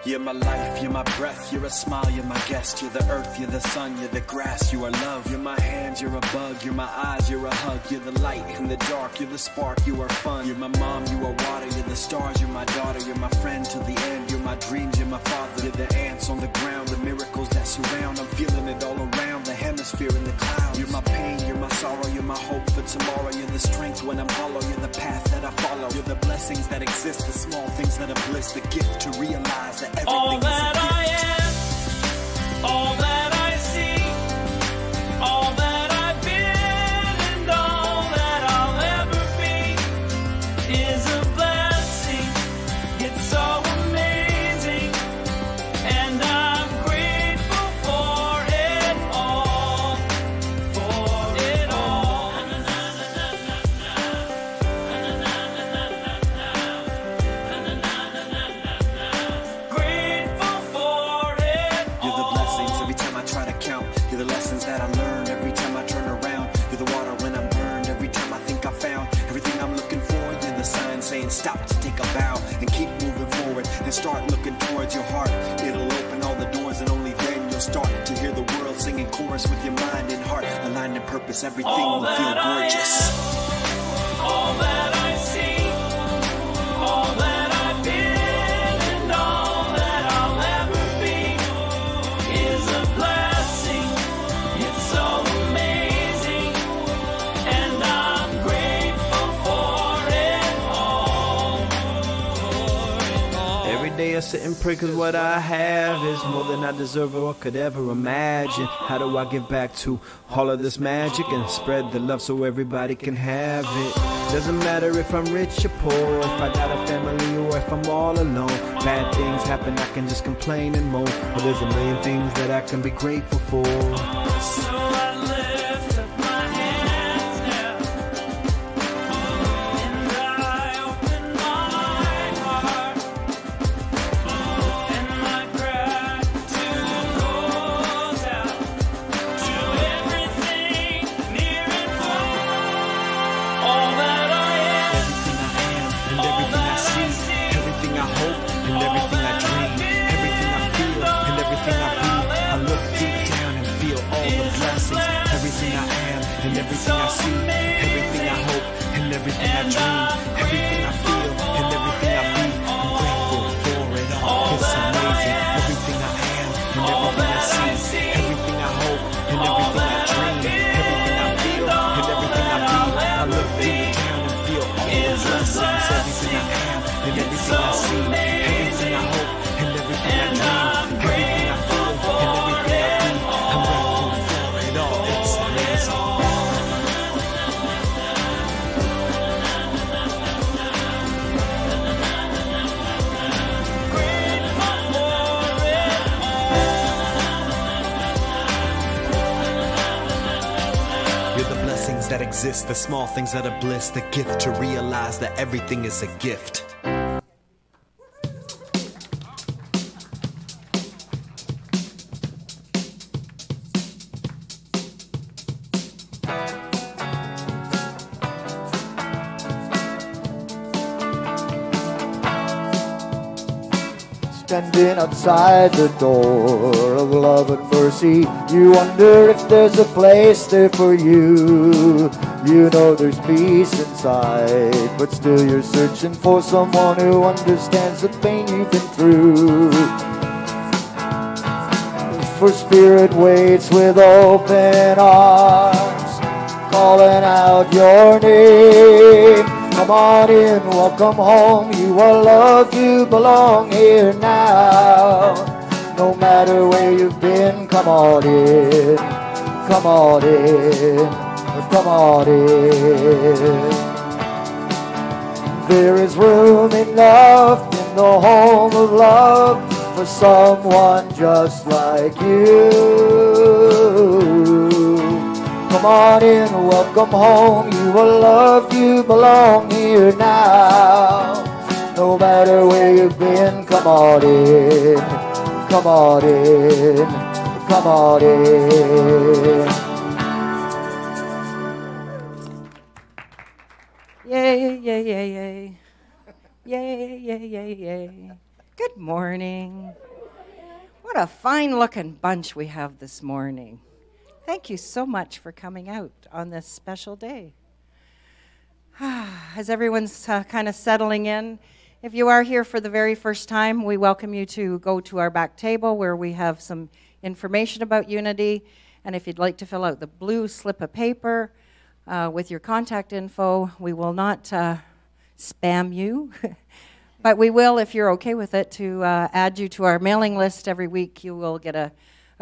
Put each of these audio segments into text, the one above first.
You're my life, you're my breath, you're a smile, you're my guest. You're the earth, you're the sun, you're the grass, you are love. You're my hands, you're a bug, you're my eyes, you're a hug. You're the light in the dark, you're the spark, you are fun. You're my mom, you are water, you're the stars, you're my daughter. You're my friend till the end, you're my dreams, you're my father. You're the ants on the ground, the miracles that surround. I'm feeling it all around, the hemisphere in the clouds. You're my pain, you're my sorrow, you're my hope for tomorrow. You're the strength when I'm hollow, you're the path that I follow. You're the blessings that exist, the small things that are bliss. The gift to realize that everything all that is a gift. I am, all that I see, all that I've been, and all that I'll ever be is a blessing. It's so amazing, and I'm grateful for it all, for it all. Grateful for it You're the blessings every time I try to count. You're the lessons that I learn every time I turn around. You're the water when I'm burned every time I think I found everything I'm looking for. You're the sign saying stop to take a bow and keep moving forward and start looking towards your heart. It'll open all the doors and only then you'll start to hear the world singing chorus with your mind and heart. Aligned in purpose, everything all will feel that I gorgeous. am, all that I see, all that I've been, and all that I'll ever be is a blessing. It's so amazing, and I'm grateful for it all. Every day I sit and pray cause what I have is more than I deserve or could ever imagine. How do I give back to all of this magic and spread the love so everybody can have it? Doesn't matter if I'm rich or poor, if I got a family or if I'm all alone. Bad things happen, I can just complain and moan. But there's a million things that I can be grateful for. So I lift up my hands now, and I open my heart, and my gratitude goes out to everything near and far. All that I am, Everything I am and everything I see, everything I hope and everything I dream, everything I feel and everything I be. I look deep down and feel all the blessings. Everything I am and everything I see, everything I hope and everything I dream, everything I feel and everything I be. I'm grateful for it all. It's amazing. Everything I am and everything I see, everything I hope and everything I dream, everything I feel and everything I be. I look deep down and feel all the blessings. Everything I am and everything I see, everything I hope and everything I dream, everything I feel and everything I be. I'm grateful for it all. It's amazing. You're the blessings that exist, the small things that are bliss, the gift to realize that everything is a gift. Standing outside the door of love and mercy, you wonder if there's a place there for you. You know there's peace inside, but still you're searching for someone who understands the pain you've been through. For spirit waits with open arms, calling out your name. Come on in, welcome home, you are loved, you belong here now. No matter where you've been, come on in, come on in, come on in. There is room enough in the home of love for someone just like you. Come on in, welcome home, you are loved, you belong here now. No matter where you've been, come on in, come on in, come on in. Yay, yay, yay, yay. Yay, yay, yay, yay. Good morning. What a fine-looking bunch we have this morning. Thank you so much for coming out on this special day. As everyone's kind of settling in, if you are here for the very first time, we welcome you to go to our back table where we have some information about Unity. And if you'd like to fill out the blue slip of paper with your contact info, we will not spam you. But we will, if you're okay with it, to add you to our mailing list every week. You will get a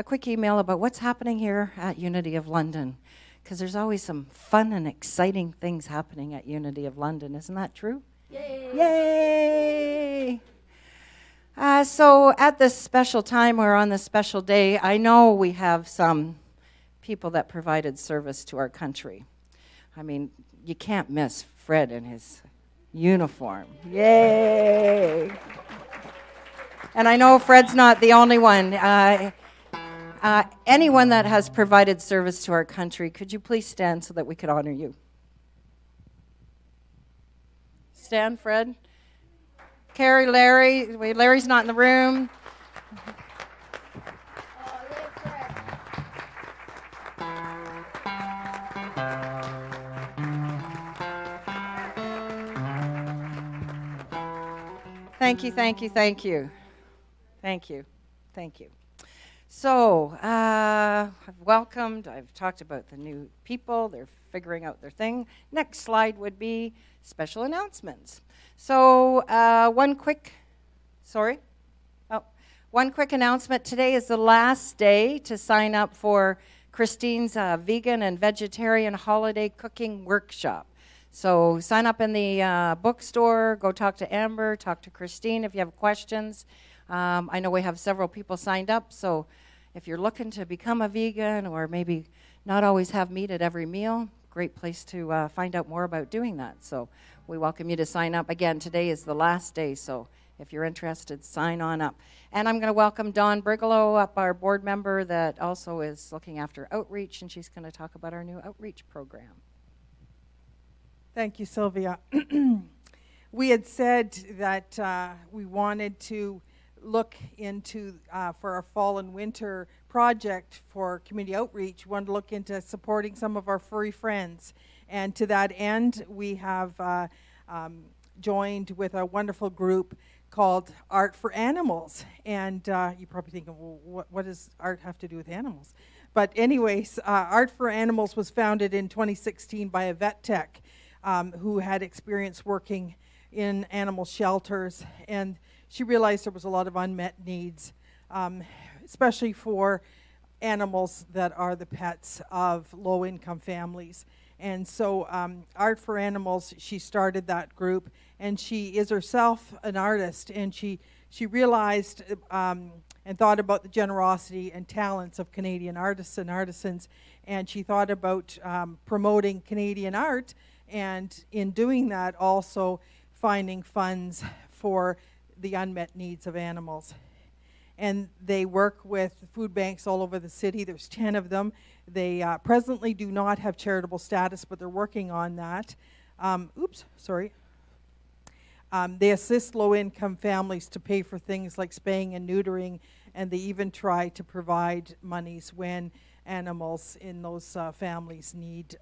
quick email about what's happening here at Unity of London, because there's always some fun and exciting things happening at Unity of London. Isn't that true? Yay! Yay! So at this special time or on this special day, I know we have some people that provided service to our country. I mean, you can't miss Fred and his uniform. Yay! And I know Fred's not the only one. Anyone that has provided service to our country, could you please stand so that we could honor you? Stand, Fred. Carrie, Larry. Wait, Larry's not in the room. Thank you, thank you, thank you. Thank you, thank you. So, I've welcomed, I've talked about the new people, they're figuring out their thing. Next slide would be special announcements. So, one quick announcement. Today is the last day to sign up for Christine's vegan and vegetarian holiday cooking workshop. So sign up in the bookstore, go talk to Amber, talk to Christine if you have questions. I know we have several people signed up, so if you're looking to become a vegan or maybe not always have meat at every meal, great place to find out more about doing that. So we welcome you to sign up. Again, today is the last day, so if you're interested, sign on up. And I'm going to welcome Dawn Brigalow up, our board member that also is looking after outreach, and she's going to talk about our new outreach program. Thank you, Sylvia. We had said that we wanted to look into, for our fall and winter project for community outreach, we wanted to look into supporting some of our furry friends. And to that end, we have joined with a wonderful group called Art for Animals. And you're probably thinking, well, what does art have to do with animals? But anyways, Art for Animals was founded in 2016 by a vet tech who had experience working in animal shelters, and she realized there was a lot of unmet needs, especially for animals that are the pets of low-income families. And so Art for Animals, she started that group, and she is herself an artist, and she realized and thought about the generosity and talents of Canadian artists and artisans, and she thought about promoting Canadian art, and in doing that also finding funds for the unmet needs of animals. And they work with food banks all over the city. There's 10 of them. They presently do not have charitable status, but they're working on that. They assist low-income families to pay for things like spaying and neutering, and they even try to provide monies when animals in those families need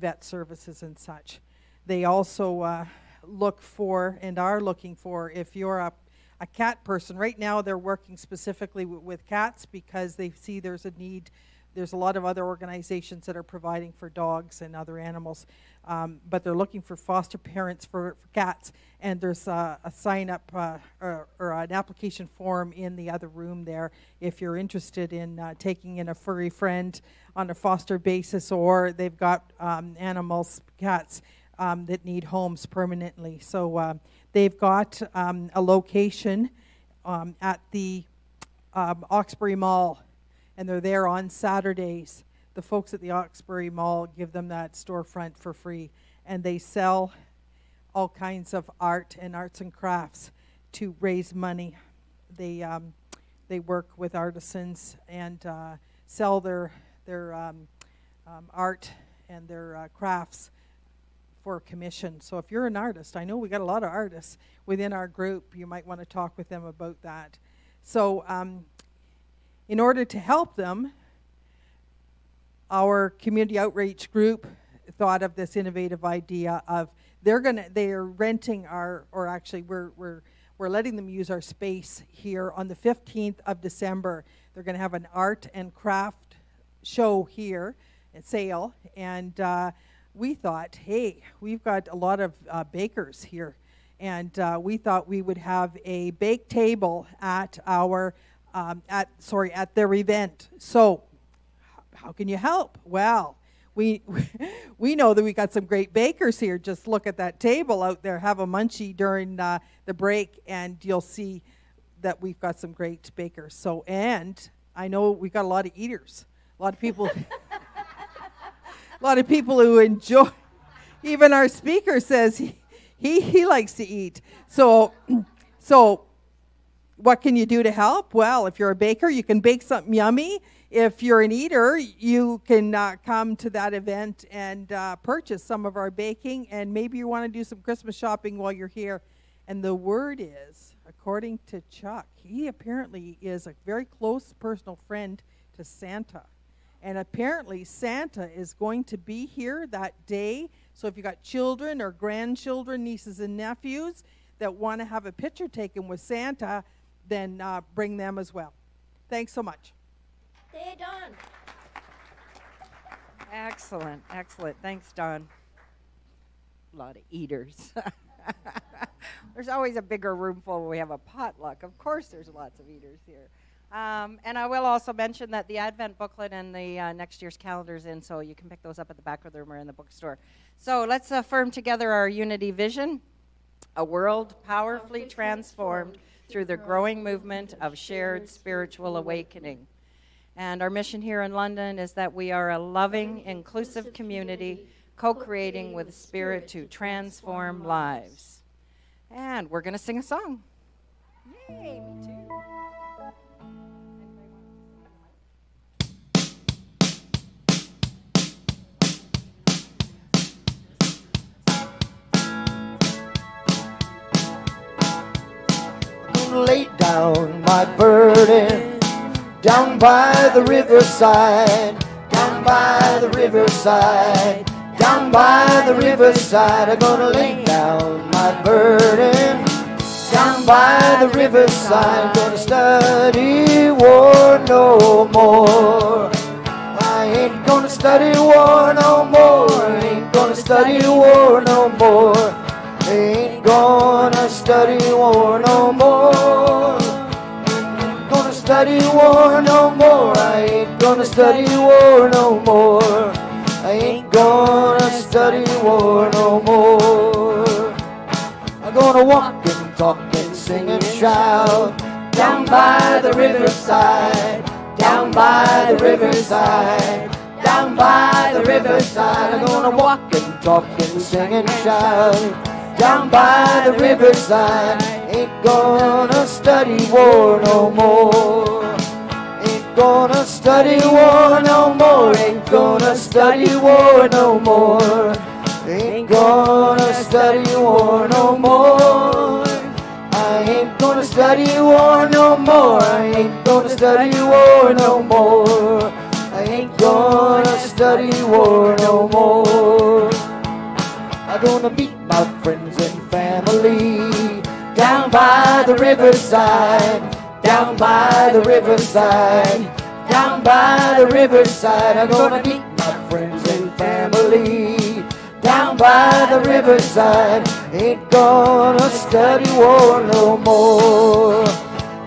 vet services and such. They also look for and are looking for, if you're a cat person. Right now they're working specifically with cats because they see there's a need. There's a lot of other organizations that are providing for dogs and other animals, but they're looking for foster parents for cats. And there's a sign-up or an application form in the other room there if you're interested in taking in a furry friend on a foster basis, or they've got animals, cats, that need homes permanently. So they've got a location at the Oxbury Mall, and they're there on Saturdays. The folks at the Oxbury Mall give them that storefront for free, and they sell all kinds of art and arts and crafts to raise money. They work with artisans and sell their art and their crafts for commission. So if you're an artist, I know we got a lot of artists within our group, you might want to talk with them about that. So in order to help them, our community outreach group thought of this innovative idea of they're renting we're letting them use our space here on the 15th of December. They're going to have an art and craft show here at sale, and we thought, hey, we've got a lot of bakers here, and we thought we would have a bake table at at their event. So how can you help? Well, we know that we got some great bakers here. Just look at that table out there. Have a munchie during the break, and you'll see that we've got some great bakers. So, and I know we've got a lot of eaters. A lot of people, a lot of people who enjoy. Even our speaker says he likes to eat. So what can you do to help? Well, if you're a baker, you can bake something yummy. If you're an eater, you can come to that event and purchase some of our baking, and maybe you want to do some Christmas shopping while you're here. And the word is, according to Chuck, he apparently is a very close personal friend to Santa. And apparently Santa is going to be here that day. So if you got children or grandchildren, nieces and nephews that want to have a picture taken with Santa, then bring them as well. Thanks so much. Hey, Don. Excellent, excellent. Thanks, Don. A lot of eaters. There's always a bigger room full when we have a potluck. Of course there's lots of eaters here. And I will also mention that the Advent booklet and the next year's calendar's in, so you can pick those up at the back of the room or in the bookstore. So let's affirm together our unity vision, a world powerfully transformed through the growing movement of shared spiritual awakening. And our mission here in London is that we are a loving, inclusive community, co-creating with spirit to transform lives. And we're going to sing a song. Yay, me too. Lay down my burden down by the riverside, down by the riverside, down by the riverside. I'm gonna lay down my burden down by the riverside. Gonna study war no more. I ain't gonna study war no more. Ain't gonna study war no more. Ain't gonna study war no more. Ain't gonna study war no more. I ain't gonna study war no more. I ain't gonna study war no more. I'm gonna walk and talk and sing and shout down by the riverside, down by the riverside, down by the riverside. I'm gonna walk and talk and sing and shout down by the riverside. Ain't gonna study war no more. Ain't gonna study war no more. Ain't gonna study war no more. Ain't gonna study war no more. I ain't gonna study war no more. I ain't gonna study war no more. I ain't gonna study war no more. I'm gonna meet my friends and family down by the riverside, down by the riverside, down by the riverside. I'm gonna meet my friends and family down by the riverside. Ain't gonna study war no more.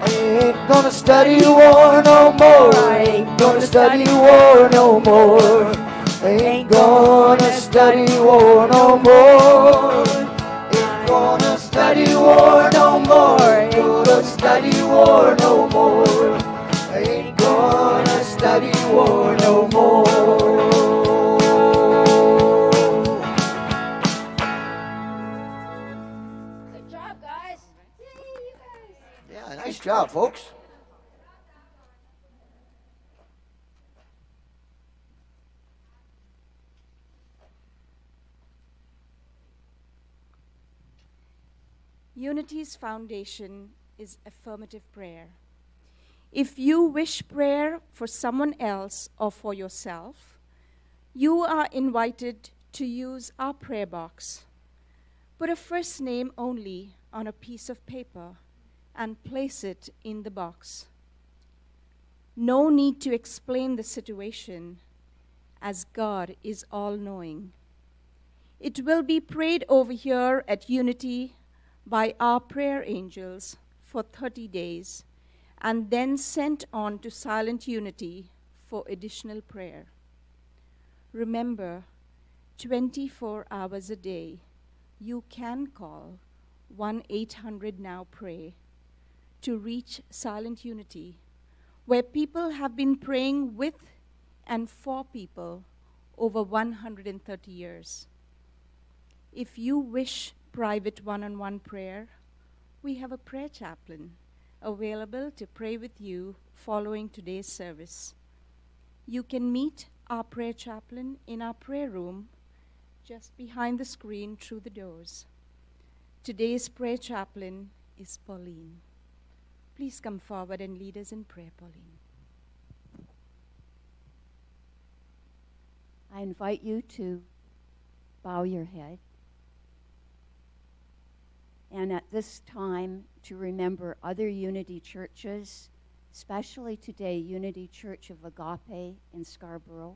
Ain't gonna study war no more. I ain't gonna study war no more. Ain't gonna study war no more. Ain't gonna study war no more. Ain't gonna study war no more. Ain't gonna study war no more. Good job, guys. Yay, you guys. Yeah, nice job, folks. Unity's foundation is affirmative prayer. If you wish prayer for someone else or for yourself, you are invited to use our prayer box. Put a first name only on a piece of paper and place it in the box. No need to explain the situation, as God is all-knowing. It will be prayed over here at Unity by our prayer angels for 30 days and then sent on to Silent Unity for additional prayer. Remember, 24 hours a day, you can call 1-800-NOW-PRAY to reach Silent Unity, where people have been praying with and for people over 130 years. If you wish private one-on-one prayer, we have a prayer chaplain available to pray with you following today's service. You can meet our prayer chaplain in our prayer room just behind the screen through the doors. Today's prayer chaplain is Pauline. Please come forward and lead us in prayer, Pauline. I invite you to bow your head. And at this time, to remember other Unity churches, especially today, Unity Church of Agape in Scarborough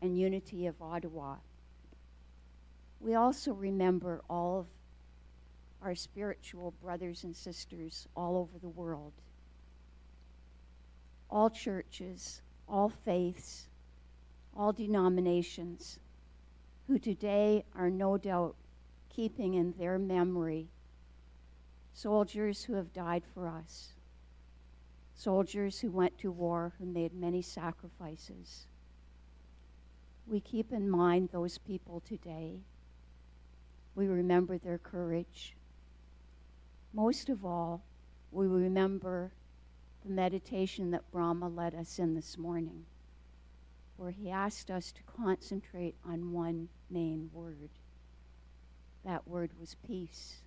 and Unity of Ottawa. We also remember all of our spiritual brothers and sisters all over the world. All churches, all faiths, all denominations, who today are no doubt keeping in their memory soldiers who have died for us, soldiers who went to war, who made many sacrifices. We keep in mind those people today. We remember their courage. Most of all, we remember the meditation that Brahama led us in this morning, where he asked us to concentrate on one main word. That word was peace.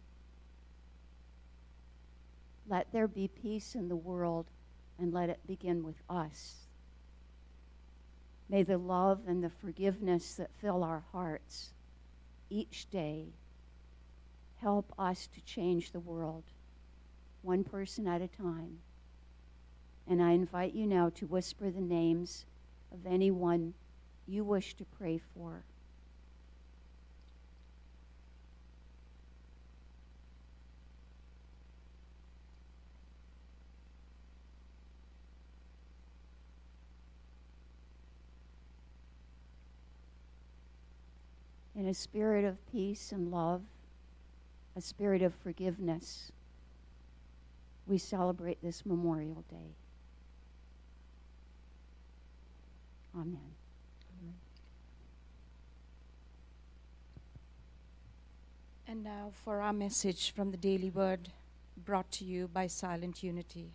Let there be peace in the world, and let it begin with us. May the love and the forgiveness that fill our hearts each day help us to change the world, one person at a time. And I invite you now to whisper the names of anyone you wish to pray for. In a spirit of peace and love, a spirit of forgiveness, we celebrate this Memorial Day. Amen. And now for our message from the Daily Word, brought to you by Silent Unity.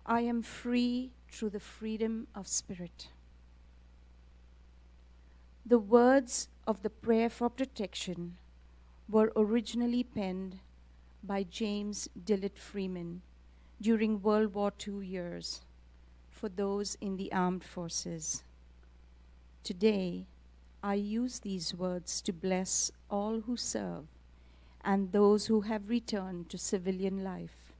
I am free through the freedom of spirit. The words of the prayer for protection were originally penned by James Dillett Freeman during World War II years for those in the armed forces. Today, I use these words to bless all who serve and those who have returned to civilian life.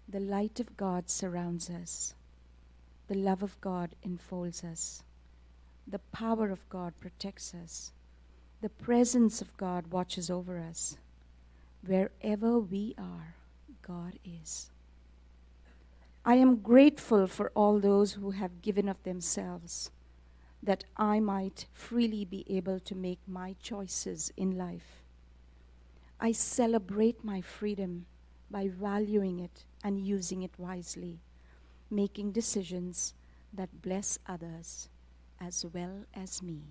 The light of God surrounds us. The love of God enfolds us. The power of God protects us. The presence of God watches over us. Wherever we are, God is. I am grateful for all those who have given of themselves, that I might freely be able to make my choices in life. I celebrate my freedom by valuing it and using it wisely, making decisions that bless others as well as me.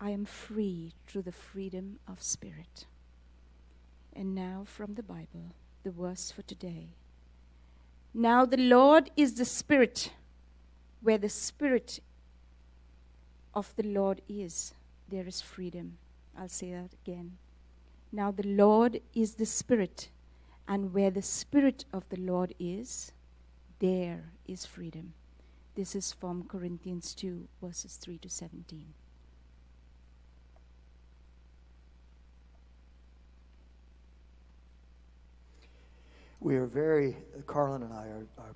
I am free through the freedom of spirit. And now from the Bible, the verse for today. Now the Lord is the Spirit. Where the Spirit of the Lord is, there is freedom. I'll say that again. Now the Lord is the Spirit, and where the Spirit of the Lord is, there is freedom. This is from Corinthians 2, verses 3 to 17. We are Carlin and I are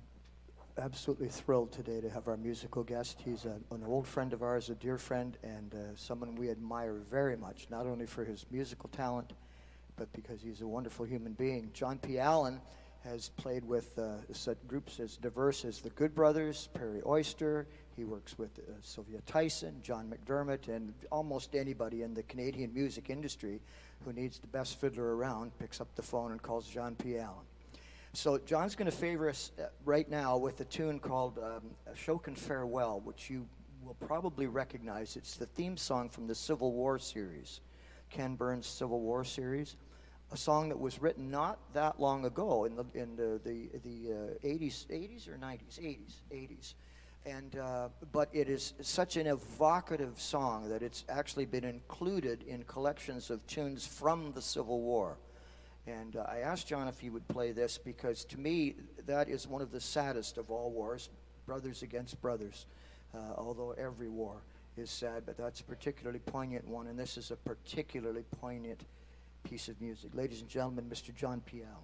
absolutely thrilled today to have our musical guest. He's an old friend of ours, a dear friend, and someone we admire very much, not only for his musical talent, but because he's a wonderful human being. John P. Allen has played with groups as diverse as the Good Brothers, Perry Oyster. He works with Sylvia Tyson, John McDermott, and almost anybody in the Canadian music industry who needs the best fiddler around picks up the phone and calls John P. Allen. So John's going to favor us right now with a tune called Ashokan Farewell, which you will probably recognize. It's the theme song from the Civil War series, Ken Burns' Civil War series, a song that was written not that long ago in the 80s or 90s, 80s. And but it is such an evocative song that it's actually been included in collections of tunes from the Civil War. And I asked John if he would play this because, to me, that is one of the saddest of all wars, brothers against brothers. Although every war is sad, but that's a particularly poignant one, and this is a particularly poignant piece of music. Ladies and gentlemen, Mr. John P. Allen.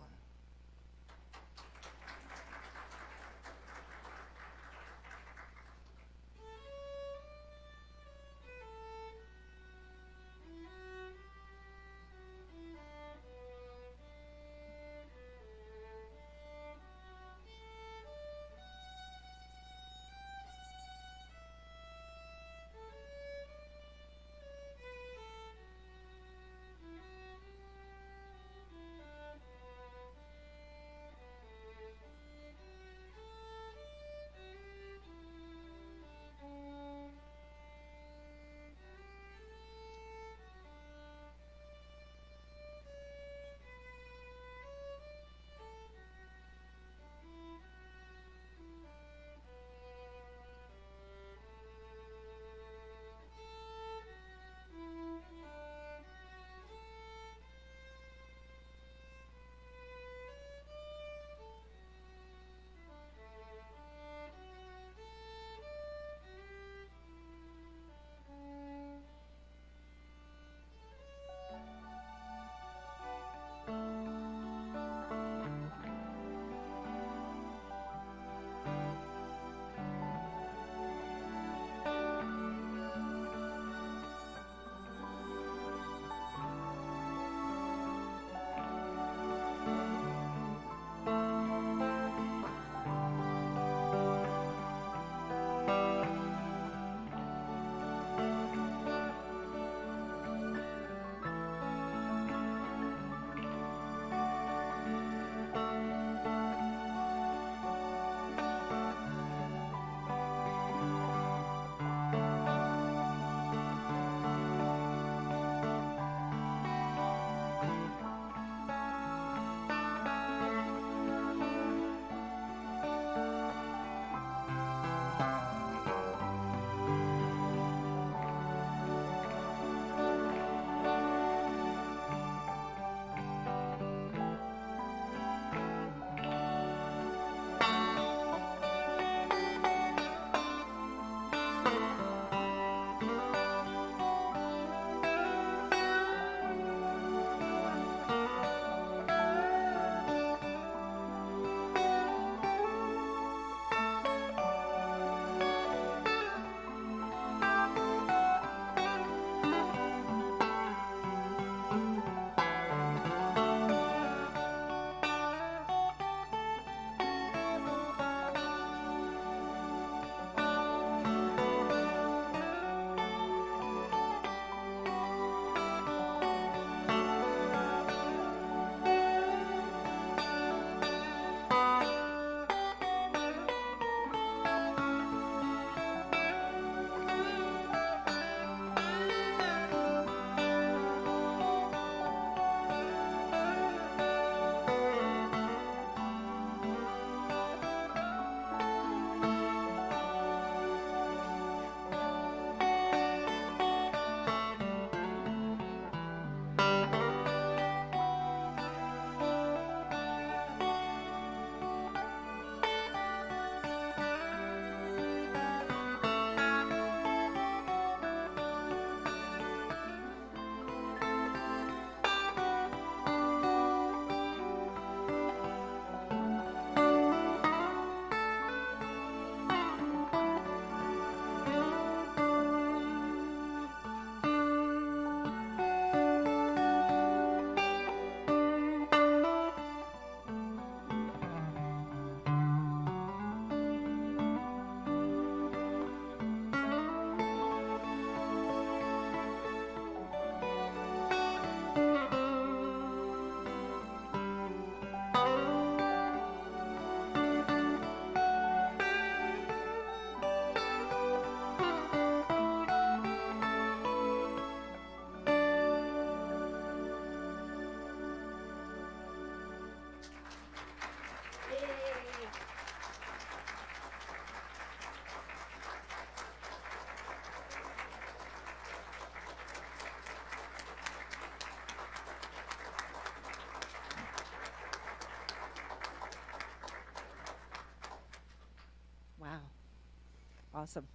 Awesome.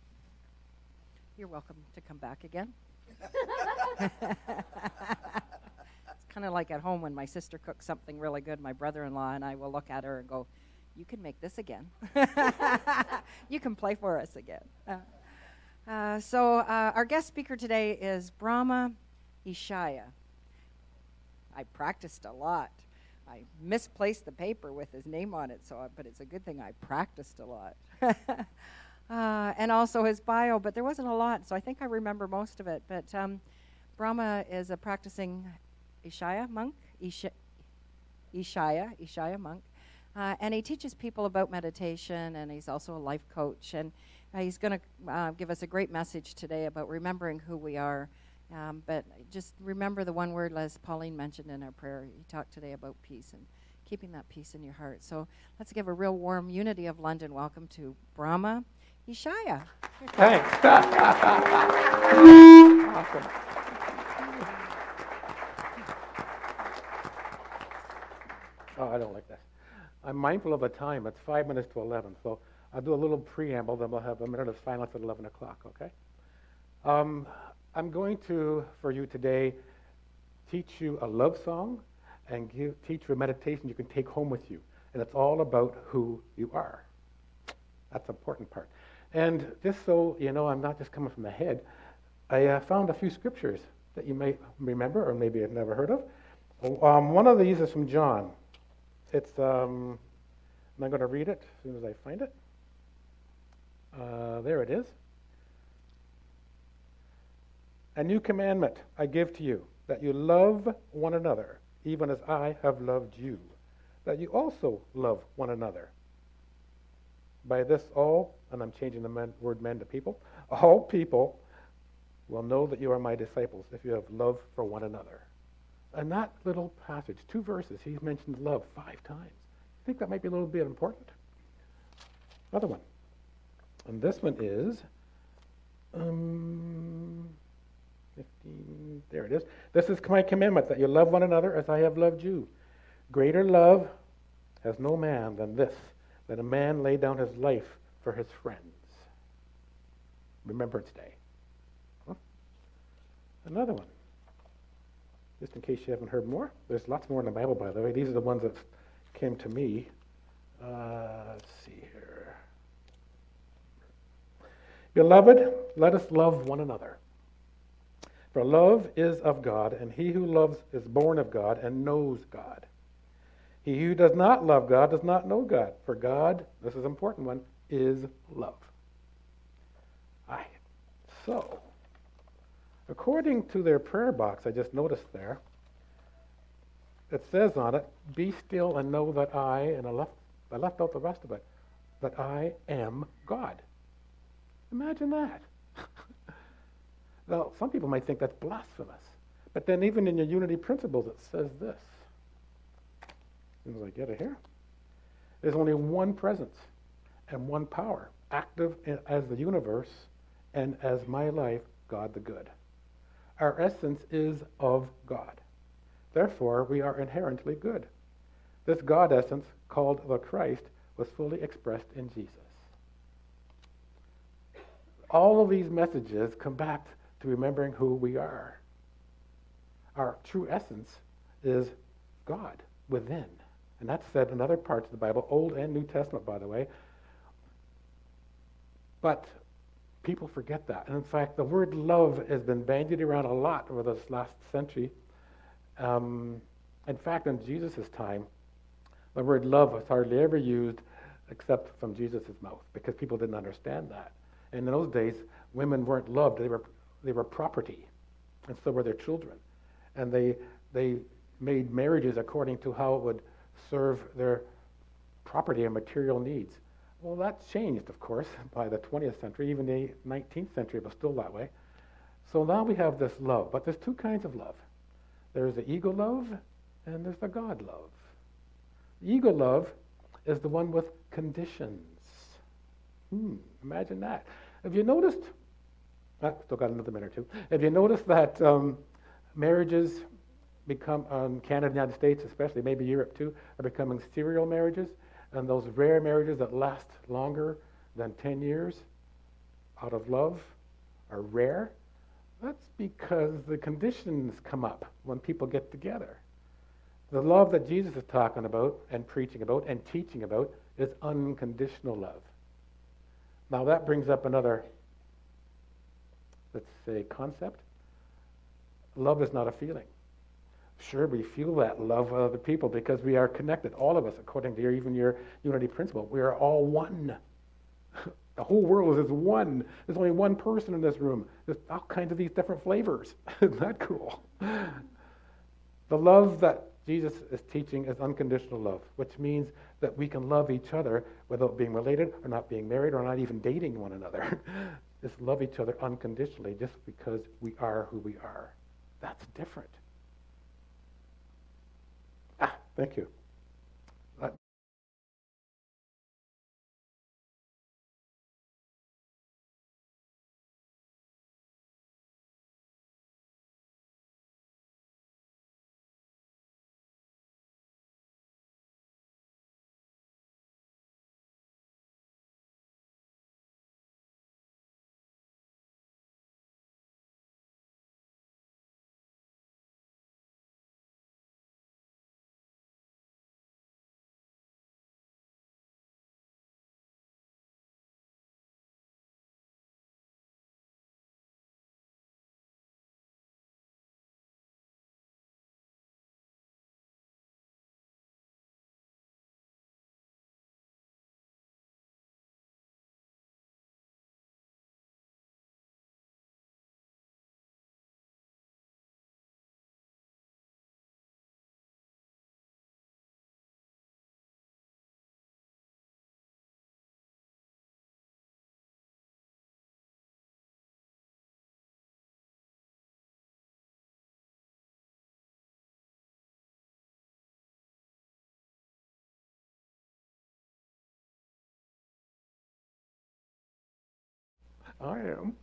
You're welcome to come back again. It's kind of like at home when my sister cooks something really good. My brother-in-law and I will look at her and go, "You can make this again. You can play for us again." So our guest speaker today is Brahama Ishaya. I practiced a lot. I misplaced the paper with his name on it, but it's a good thing I practiced a lot. And also his bio, but there wasn't a lot, so I think I remember most of it. But Brahma is a practicing Ishaya monk, Ishaya monk, and he teaches people about meditation, and he's also a life coach. And he's going to give us a great message today about remembering who we are. But just remember the one word, as Pauline mentioned in our prayer. He talked today about peace and keeping that peace in your heart. So let's give a real warm Unity of London welcome to Brahma Ishaya. Thanks. Awesome. Oh, I don't like that. I'm mindful of the time. It's 5 minutes to 11, so I'll do a little preamble, then we'll have a minute of silence at 11 o'clock, okay? I'm going to, for you today, teach you a love song and teach you a meditation you can take home with you. And it's all about who you are. That's the important part. And just so you know, I'm not just coming from the head, I found a few scriptures that you may remember or maybe have never heard of. One of these is from John. It's, I'm going to read it as soon as I find it. There it is. A new commandment I give to you, that you love one another, even as I have loved you, that you also love one another. By this all, and I'm changing the word men to people, all people will know that you are my disciples if you have love for one another. In that little passage, 2 verses, he mentions love 5 times. I think that might be a little bit important. Another one. And this one is 15, there it is. This is my commandment, that you love one another as I have loved you. Greater love has no man than this, that a man lay down his life for his friends. Remembrance Day. Huh? Another one. Just in case you haven't heard more. There's lots more in the Bible, by the way. These are the ones that came to me. Let's see here. Beloved, let us love one another. For love is of God, and he who loves is born of God and knows God. He who does not love God does not know God, for God, this is an important one, is love. So, according to their prayer box, I just noticed there, it says on it, be still and know that and I left out the rest of it, that I am God. Imagine that. Now, some people might think that's blasphemous, but then even in your unity principles, it says this. As soon as I get it here, there's only one presence and one power, active as the universe and as my life, God the good. Our essence is of God. Therefore, we are inherently good. This God essence, called the Christ, was fully expressed in Jesus. All of these messages come back to remembering who we are. Our true essence is God within. And that's said in other parts of the Bible, Old and New Testament, by the way. But people forget that. And in fact, the word love has been bandied around a lot over this last century. In fact, in Jesus' time, the word love was hardly ever used except from Jesus' mouth, because people didn't understand that. And in those days, women weren't loved. They were property, and so were their children. And they made marriages according to how it would serve their property and material needs. Well, that changed, of course, by the 20th century. Even the 19th century was still that way. So now we have this love, but there's 2 kinds of love. There's the ego love, and there's the God love. The ego love is the one with conditions. Imagine that. Have you noticed, still got another minute or 2, have you noticed that marriages become, Canada and the United States especially, maybe Europe too, are becoming serial marriages, and those rare marriages that last longer than 10 years out of love are rare, that's because the conditions come up when people get together. The love that Jesus is talking about and preaching about and teaching about is unconditional love. Now that brings up another, let's say, concept. Love is not a feeling. Sure, we feel that love with other people because we are connected, all of us, according to even your unity principle. We are all one. The whole world is one. There's only one person in this room. There's all kinds of these different flavors. Isn't that cool? The love that Jesus is teaching is unconditional love, which means that we can love each other without being related or not being married or not even dating one another. Just love each other unconditionally just because we are who we are. That's different. Thank you. I am.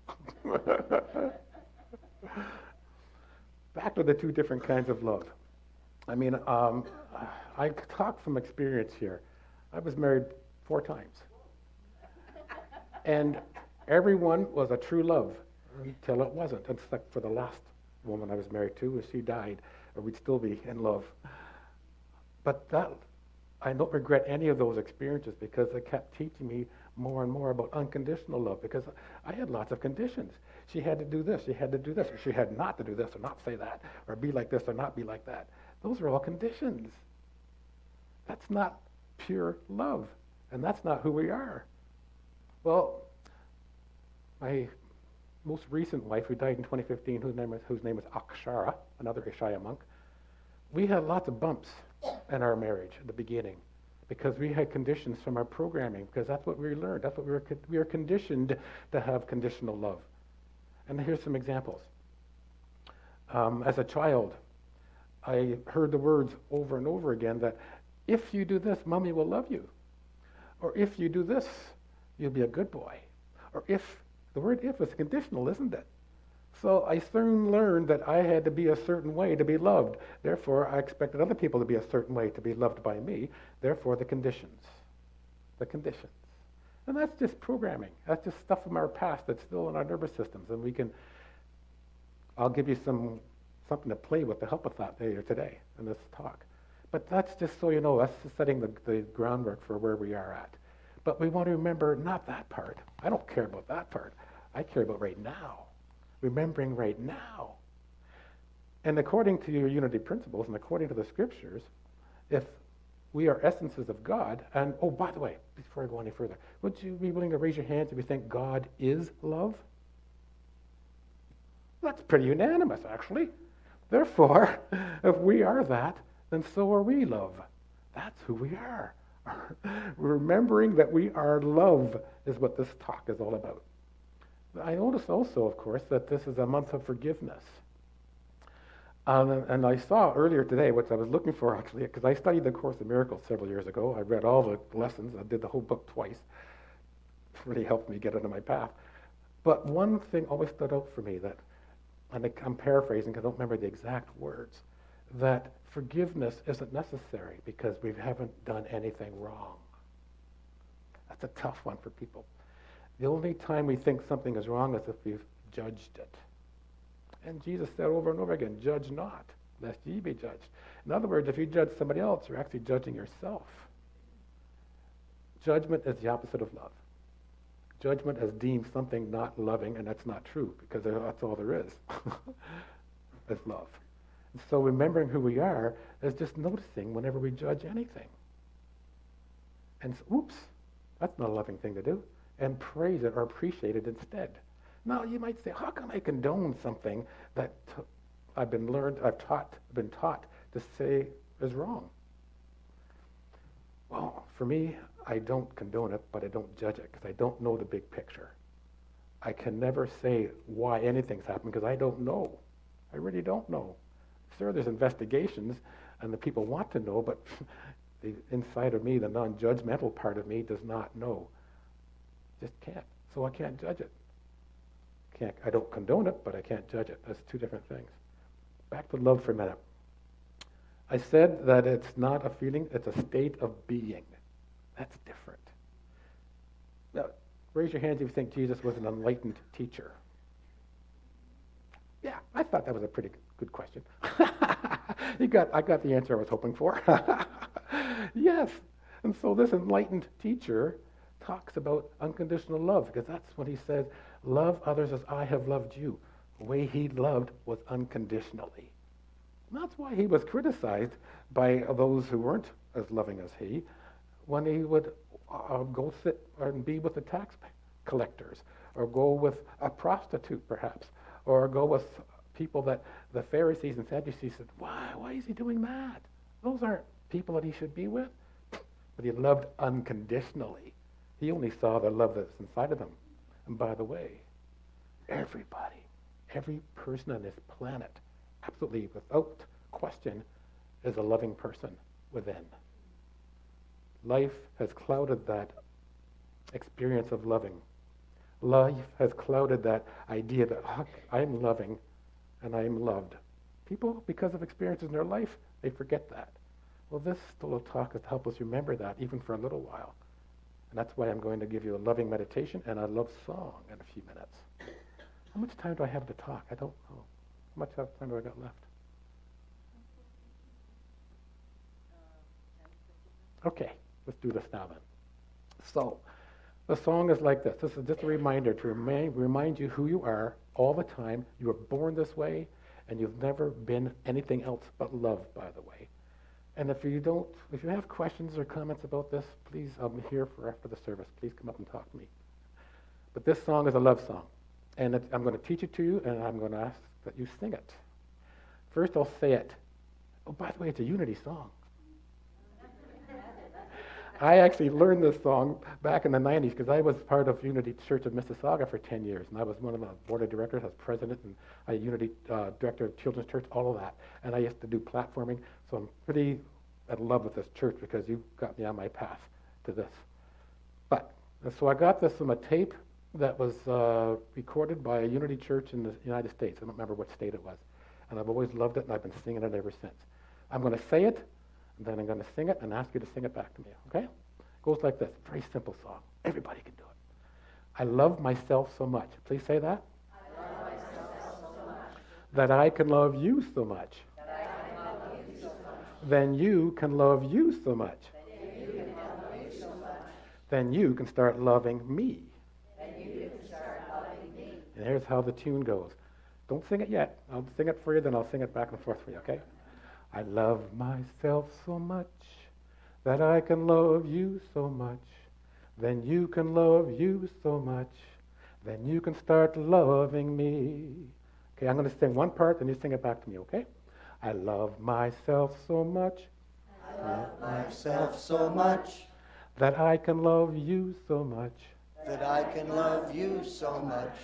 Back to the two different kinds of love. I mean, I talk from experience here. I was married 4 times. And everyone was a true love until it wasn't, except for the last woman I was married to. She died, or we'd still be in love. But that, I don't regret any of those experiences because they kept teaching me more and more about unconditional love, because I had lots of conditions. She had to do this, she had to do this, or she had not to do this, or not say that, or be like this, or not be like that. Those are all conditions. That's not pure love, and that's not who we are. Well, my most recent wife, who died in 2015, whose name was Akshara, another Ishaya monk, we had lots of bumps in our marriage at the beginning, because we had conditions from our programming, because that's what we learned. That's what we were conditioned to have conditional love. And here's some examples. As a child, I heard the words over and over again that if you do this, Mommy will love you. Or if you do this, you'll be a good boy. Or if, the word if is conditional, isn't it? So I soon learned that I had to be a certain way to be loved. Therefore, I expected other people to be a certain way to be loved by me. Therefore, the conditions. The conditions. And that's just programming. That's just stuff from our past that's still in our nervous systems. And we can, I'll give you something to play with to help with that later today in this talk. But that's just so you know, that's just setting the groundwork for where we are at. But we want to remember not that part. I don't care about that part. I care about right now. Remembering right now. And according to your unity principles and according to the scriptures, if we are essences of God, and oh, by the way, before I go any further, would you be willing to raise your hands if you think God is love? That's pretty unanimous, actually. Therefore, if we are that, then so are we love. That's who we are. Remembering that we are love is what this talk is all about. I noticed also, of course, that this is a month of forgiveness. And I saw earlier today, what I was looking for actually, because I studied the Course in Miracles several years ago. I read all the lessons. I did the whole book twice. It really helped me get into my path. But one thing always stood out for me, that, and I'm paraphrasing because I don't remember the exact words, that forgiveness isn't necessary because we haven't done anything wrong. That's a tough one for people. The only time we think something is wrong is if we've judged it. And Jesus said over and over again, judge not, lest ye be judged. In other words, if you judge somebody else, you're actually judging yourself. Judgment is the opposite of love. Judgment has deemed something not loving, and that's not true, because that's all there is, is love. And so remembering who we are is just noticing whenever we judge anything. And oops, that's not a loving thing to do. And praise it or appreciate it instead. Now you might say, how can I condone something that I've been taught to say is wrong? Well, for me, I don't condone it, but I don't judge it because I don't know the big picture. I can never say why anything's happened because I don't know. I really don't know. Sure, there's investigations and the people want to know, but the inside of me, the non-judgmental part of me, does not know. Just can't. So I can't judge it. I don't condone it, but I can't judge it. That's two different things. Back to love for a minute. I said that it's not a feeling, it's a state of being. That's different. Now, raise your hands if you think Jesus was an enlightened teacher. Yeah, I thought that was a pretty good question. I got the answer I was hoping for. Yes. And so this enlightened teacher talks about unconditional love, because that's when he says, love others as I have loved you. The way he loved was unconditionally. And that's why he was criticized by those who weren't as loving as he, when he would go sit and be with the tax collectors, or go with a prostitute perhaps, or go with people that the Pharisees and Sadducees said, why is he doing that? Those aren't people that he should be with. But he loved unconditionally. He only saw the love that's inside of them. And by the way, everybody, every person on this planet, absolutely without question, is a loving person within. Life has clouded that experience of loving. Life has clouded that idea that I'm loving and I'm loved. People, because of experiences in their life, they forget that. Well, this little talk is to help us remember that even for a little while. And that's why I'm going to give you a loving meditation and a love song in a few minutes. How much time do I have to talk? I don't know. How much time do I got left? Okay, let's do this now then. So, the song is like this. This is just a reminder to remind you who you are all the time. You were born this way, and you've never been anything else but love, by the way. And if you have questions or comments about this, please, I'm here for after the service. Please come up and talk to me. But this song is a love song. And I'm going to teach it to you, and I'm going to ask that you sing it. First, I'll say it. Oh, by the way, it's a unity song. I actually learned this song back in the 90s because I was part of Unity Church of Mississauga for 10 years. And I was one of the board of directors, I was president, and I Unity director of Children's Church, all of that. And I used to do platforming. So I'm pretty in love with this church because you got me on my path to this. So I got this from a tape that was recorded by a Unity Church in the United States. I don't remember what state it was. And I've always loved it, and I've been singing it ever since. I'm going to say it, and then I'm going to sing it and ask you to sing it back to me, okay? It goes like this. Very simple song. Everybody can do it. I love myself so much. Please say that. I love myself so much. That I can love you so much. That I can love you so much. Then you can love you so much. Then you can love you so much. Then you can start loving me. Then you can start loving me. And here's how the tune goes. Don't sing it yet. I'll sing it for you, then I'll sing it back and forth for you, okay? I love myself so much that I can love you so much. Then you can love you so much. Then you can start loving me. Okay, I'm going to sing one part, then you sing it back to me, okay? I love myself so much. I love myself so much that I can love you so much. that I can love you so much.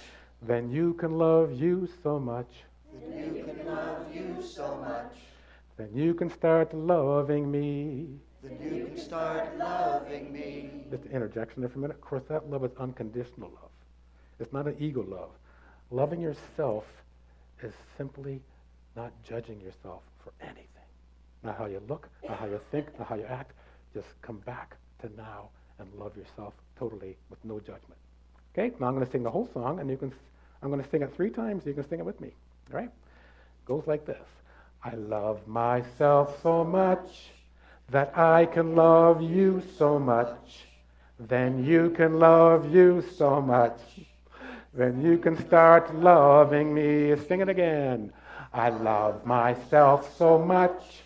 Then you can love you so much. Then you can love you so much. Then you can start loving me. Then you can start loving me. Just an interjection there for a minute. Of course, that love is unconditional love. It's not an ego love. Loving yourself is simply not judging yourself for anything. Not how you look, not how you think, not how you act. Just come back to now and love yourself totally with no judgment. Okay, now I'm going to sing the whole song, and I'm going to sing it 3 times, so you can sing it with me. All right? Goes like this. I love myself so much that I can love you so much. Then you can love you so much. Then you can start loving me. Sing it again. I love myself so much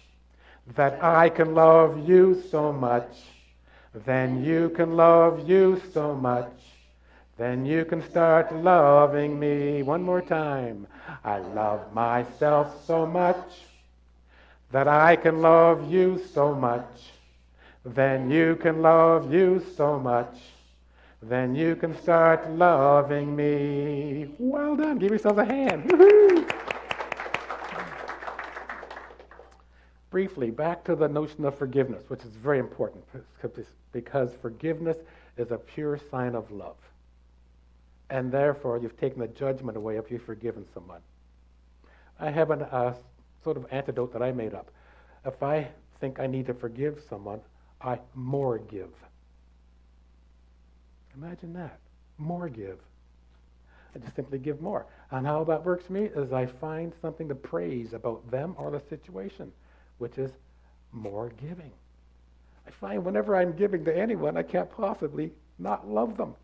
that I can love you so much. Then you can love you so much. Then you can start loving me. One more time. I love myself so much that I can love you so much. Then you can love you so much. Then you can start loving me. Well done. Give yourself a hand. Woo-hoo. Briefly, back to the notion of forgiveness, which is very important because forgiveness is a pure sign of love. And therefore, you've taken the judgment away if you've forgiven someone. I have a sort of antidote that I made up. If I think I need to forgive someone, I more give. Imagine that. More give. I just simply give more. And how that works for me is I find something to praise about them or the situation, which is more giving. I find whenever I'm giving to anyone, I can't possibly not love them.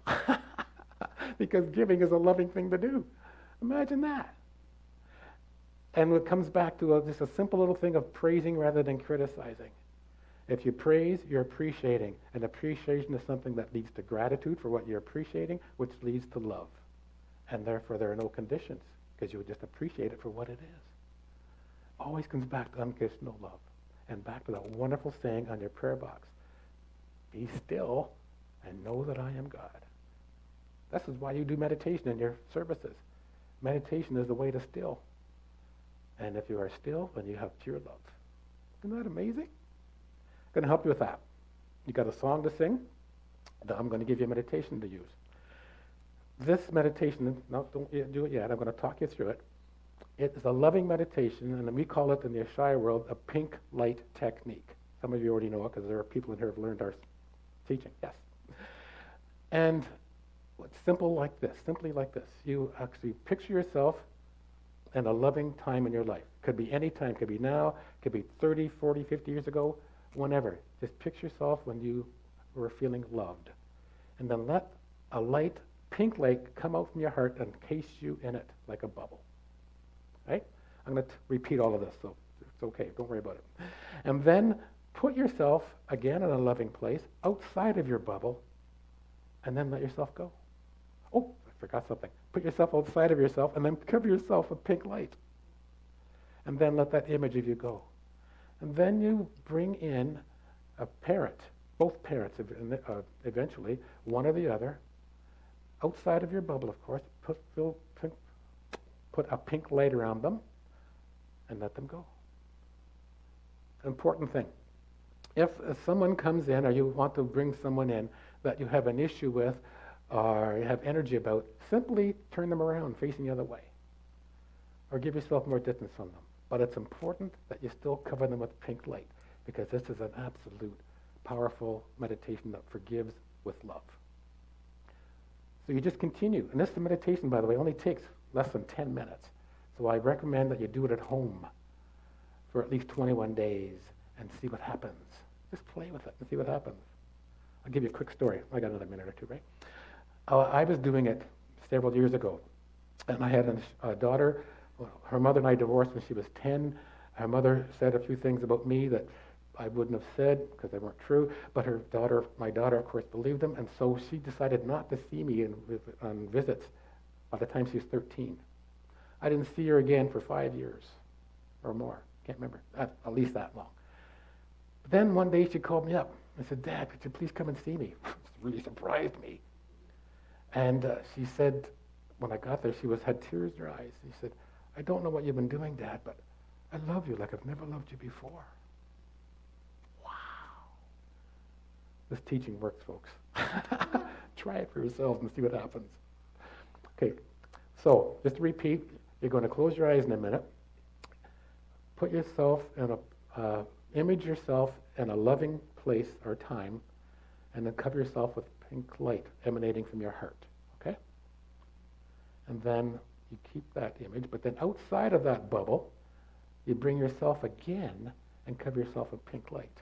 Because giving is a loving thing to do. Imagine that. And it comes back to just a simple little thing of praising rather than criticizing. If you praise, you're appreciating. And appreciation is something that leads to gratitude for what you're appreciating, which leads to love. And therefore, there are no conditions, because you would just appreciate it for what it is. Always comes back to unconditional love. And back to that wonderful saying on your prayer box. Be still and know that I am God. This is why you do meditation in your services. Meditation is the way to still. And if you are still, then you have pure love. Isn't that amazing? I'm going to help you with that. You got a song to sing. Then I'm going to give you a meditation to use. This meditation, no, don't do it yet. I'm going to talk you through it. It is a loving meditation, and we call it in the Ishaya world a pink light technique. Some of you already know it because there are people in here who have learned our teaching. Yes. And it's simple like this, simply like this. You actually picture yourself in a loving time in your life. Could be any time, could be now, could be 30, 40, 50 years ago, whenever. Just picture yourself when you were feeling loved. And then let a light, pink light, come out from your heart and encase you in it like a bubble. Right? I'm going to repeat all of this, so it's okay. Don't worry about it. And then put yourself, again, in a loving place, outside of your bubble, and then let yourself go. Oh, I forgot something. Put yourself outside of yourself, and then cover yourself with pink light. And then let that image of you go. And then you bring in a parent, both parents eventually, one or the other, outside of your bubble, of course, put a pink light around them, and let them go. Important thing. If someone comes in, or you want to bring someone in that you have an issue with, or you have energy about, simply turn them around, facing the other way. Or give yourself more distance from them. But it's important that you still cover them with pink light, because this is an absolute powerful meditation that forgives with love. So you just continue. And this meditation, by the way, only takes less than 10 minutes. So I recommend that you do it at home for at least 21 days and see what happens. Just play with it and see what happens. I'll give you a quick story. I got another minute or two, right? I was doing it several years ago, and I had a daughter. Her mother and I divorced when she was 10. Her mother said a few things about me that I wouldn't have said because they weren't true, but my daughter, of course, believed them, and so she decided not to see me on visits by the time she was 13. I didn't see her again for 5 years or more. Can't remember. At least that long. But then one day she called me up and said, "Dad, could you please come and see me?" It really surprised me. And she said, when I got there, she had tears in her eyes. She said, "I don't know what you've been doing, Dad, but I love you like I've never loved you before." Wow. This teaching works, folks. Try it for yourselves and see what happens. Okay, so just to repeat, you're going to close your eyes in a minute. Put yourself in image yourself in a loving place or time, and then cover yourself with pink light emanating from your heart. Okay? And then you keep that image, but then outside of that bubble, you bring yourself again and cover yourself with pink light.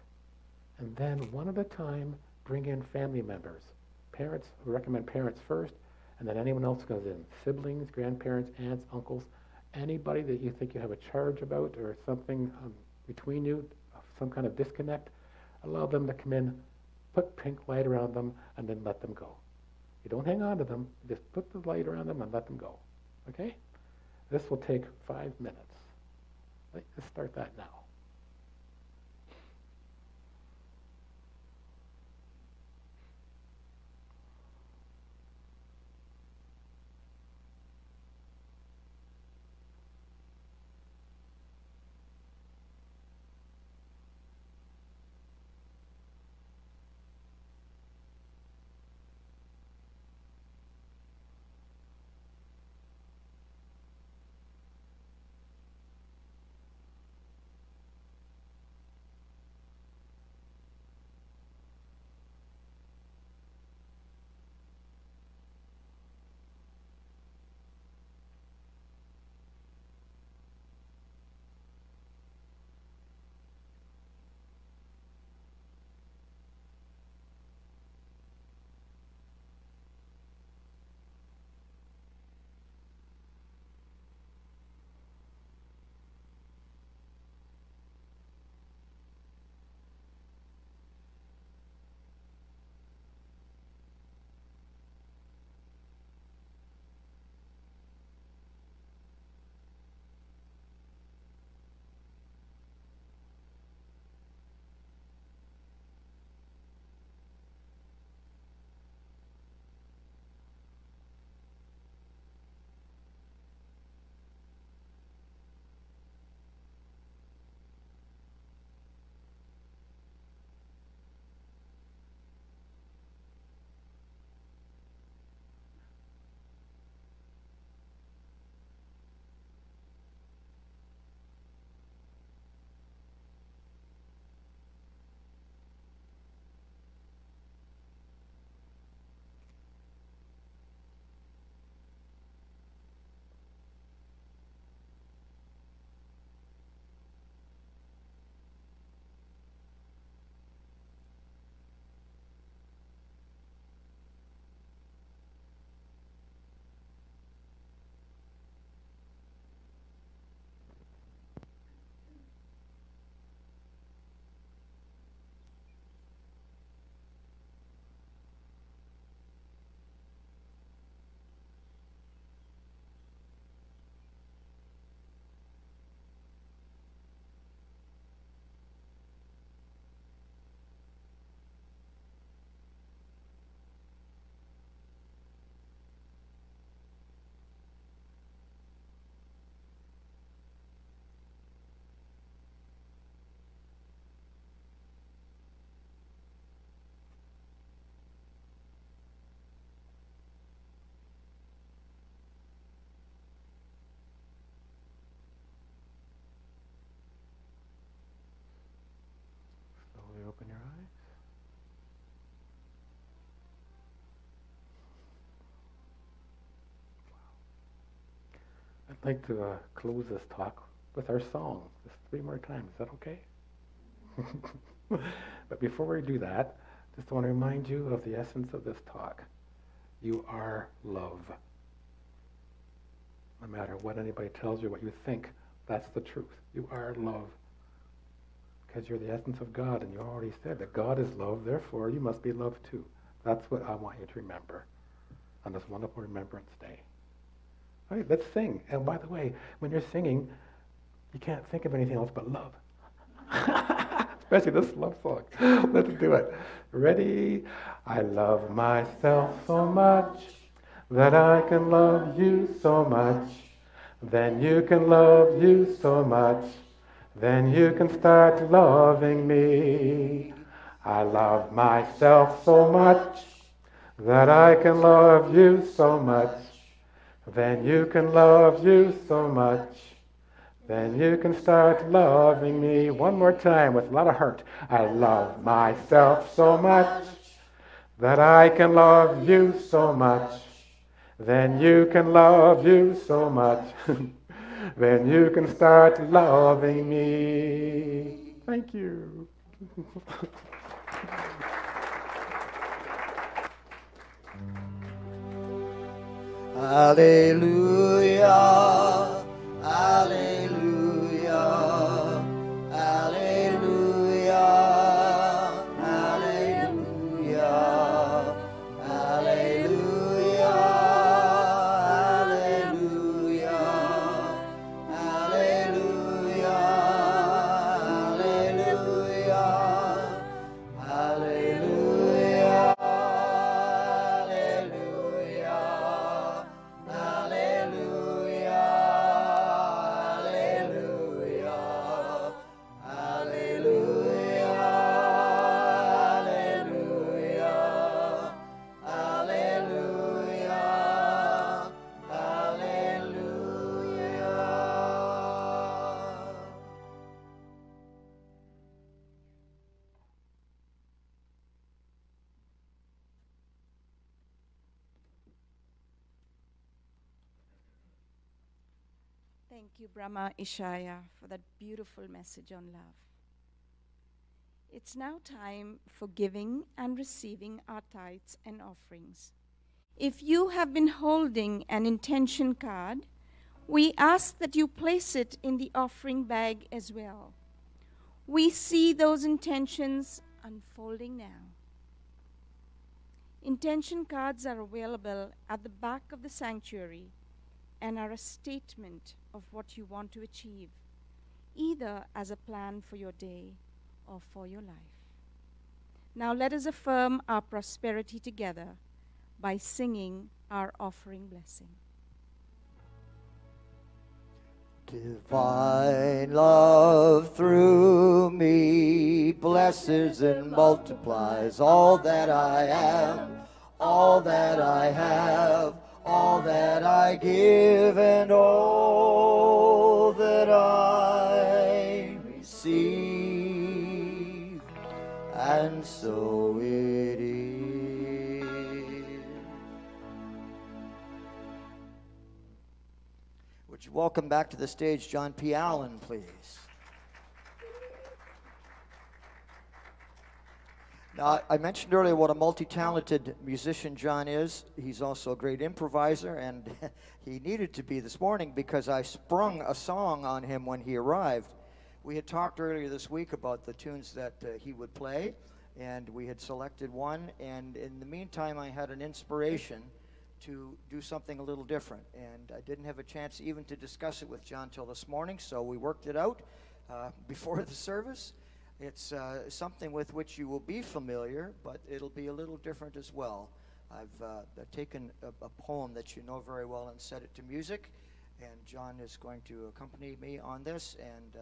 And then one at a time, bring in family members. Parents, we recommend parents first, and then anyone else goes in. Siblings, grandparents, aunts, uncles, anybody that you think you have a charge about or something between you, some kind of disconnect, allow them to come in, put pink light around them, and then let them go. You don't hang on to them, just put the light around them and let them go. Okay? This will take 5 minutes. Let's start that now. Slowly open your eyes. I'd like to close this talk with our song, just 3 more times. Is that okay? But before we do that, just want to remind you of the essence of this talk. You are love. No matter what anybody tells you, what you think, that's the truth. You are love. Because you're the essence of God, and you already said that God is love, therefore you must be love too. That's what I want you to remember on this wonderful Remembrance Day. All right, let's sing. And by the way, when you're singing, you can't think of anything else but love. Especially this love song. Let's do it. Ready? I love myself so much that I can love you so much. Then you can love you so much. Then you can start loving me. I love myself so much that I can love you so much. Then you can love you so much. Then you can start loving me. One more time with a lot of heart. I love myself so much that I can love you so much. then you can love you so much. Then you can start loving me. Thank you. Hallelujah, hallelujah, hallelujah, hallelujah, hallelujah, hallelujah, hallelujah, hallelujah, hallelujah. Thank you, Brahma Ishaya, for that beautiful message on love. It's now time for giving and receiving our tithes and offerings. If you have been holding an intention card, we ask that you place it in the offering bag as well. We see those intentions unfolding now. Intention cards are available at the back of the sanctuary and are a statement of what you want to achieve, either as a plan for your day or for your life. Now let us affirm our prosperity together by singing our offering blessing. Divine love through me blesses and multiplies all that I am, all that I have, all that I give, and all that I receive. And so it is. Would you welcome back to the stage John P. Allen, please? Now, I mentioned earlier what a multi-talented musician John is. He's also a great improviser, and he needed to be this morning because I sprung a song on him when he arrived. We had talked earlier this week about the tunes that he would play, and we had selected one, and in the meantime I had an inspiration to do something a little different, and I didn't have a chance even to discuss it with John till this morning, so we worked it out before the service. It's something with which you will be familiar, but it'll be a little different as well. I've taken a poem that you know very well and set it to music, and John is going to accompany me on this, and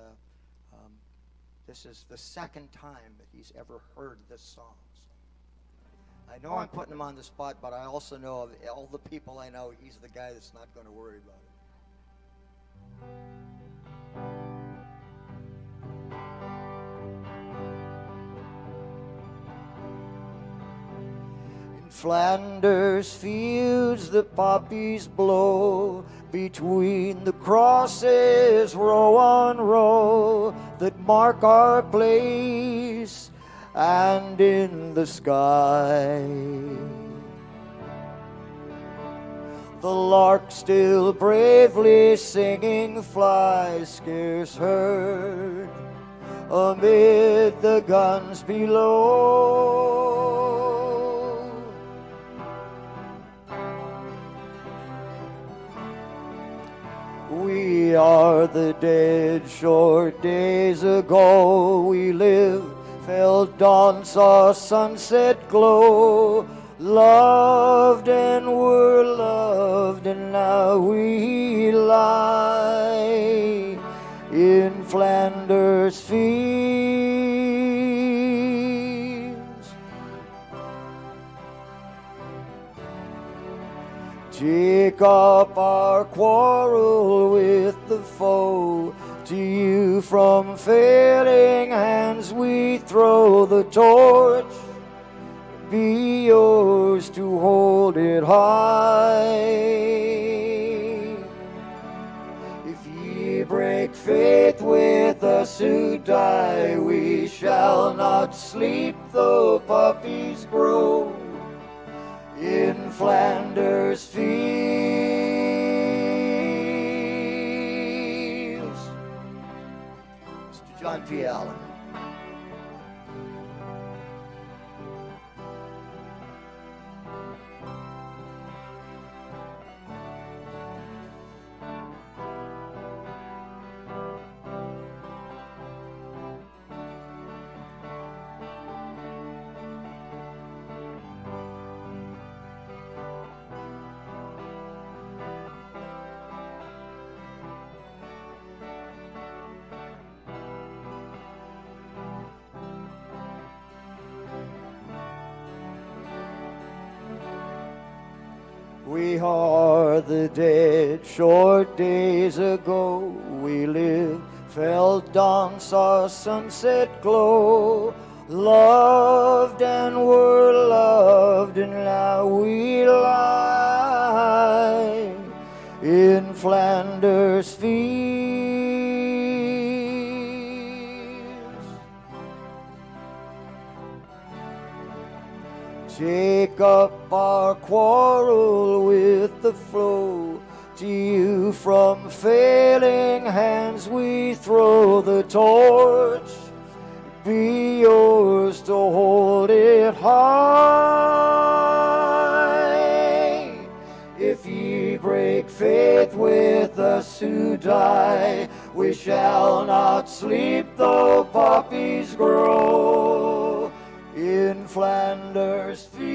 this is the second time that he's ever heard this song. So I know I'm putting him on the spot, but I also know of all the people I know, he's the guy that's not going to worry about it. Flanders fields the poppies blow, between the crosses row on row that mark our place, and in the sky the lark still bravely singing flies, scarce heard amid the guns below. We are the dead short days ago. We live, felt dawn, saw sunset glow, loved and were loved, and now we lie in Flanders fields. Take up our quarrel with the foe, to you from failing hands we throw the torch. be yours to hold it high. If ye break faith with us who die, we shall not sleep though poppies grow in Flanders fields. Mr. John P. Allen. We are the dead, short days ago we lived, felt dawn, saw sunset glow, loved and were loved, and now we lie in Flanders fields. Take up our quarrel with the flow. To you from failing hands we throw the torch. Be yours to hold it high. If ye break faith with us who die, we shall not sleep though poppies grow in Flanders fields.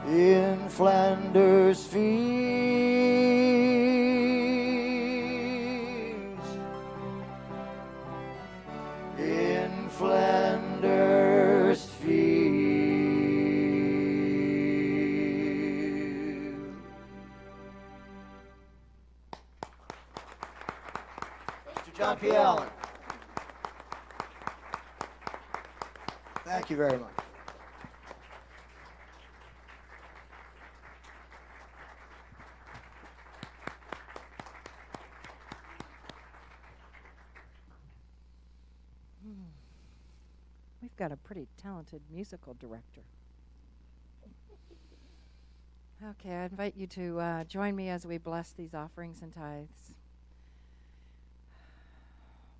In Flanders fields. In Flanders fields. Mr. John P. Allen. Thank you very much. We've got a pretty talented musical director. Okay, I invite you to join me as we bless these offerings and tithes.